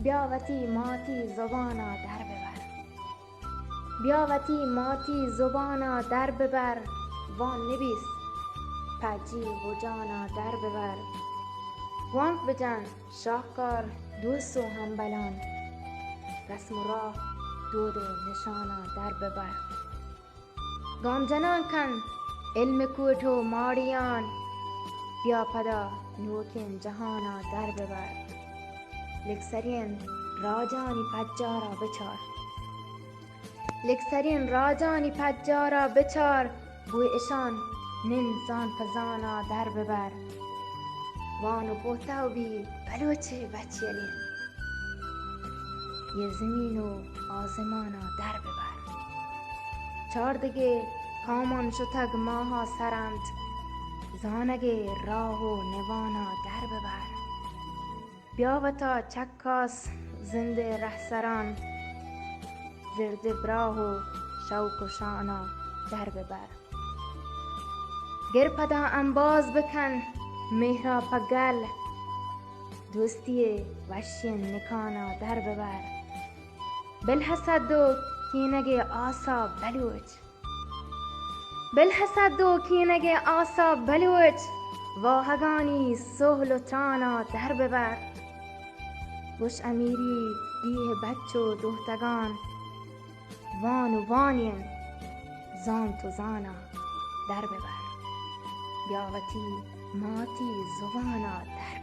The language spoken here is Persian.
بیاوتی ماتی زبانا در ببر. بیاوتی ماتی زبانا در ببر. وان نبیس پجی و جانا در ببر. وانک بجن شاهکار دوست و همبلان. رسم و راه دود و نشانا در ببر. گام جنان کن علم کوت و ماریان. بیا پدا نوکین جهانا در ببر. لکسرین راجانی پجارا بچار. لکسرین راجانی پجارا بچار. بوی اشان نین زان پزانا در ببر. وانو بوتاو بی بلوچه بچیلین. یه زمین و آزمانا در ببر. چاردگه کامان شتگ ماها سرند. زانگه راه و نوانا در ببر. بیاوتا چکاس زنده رهسران. زرد براه و شوق و شانا در ببر. گرپدا انباز بکن مهرا پگل. دوستی وشین نکانا در ببر. بالحسد و کینگ آسا بلوچ. بالحسد و کینگ آسا بلوچ. واهگانی سهل و تانا در ببر. وش امیری دیه بچ و دختگان. وان و وانین زان تو زانا در ببر. بیاوتی ماتی زبانا در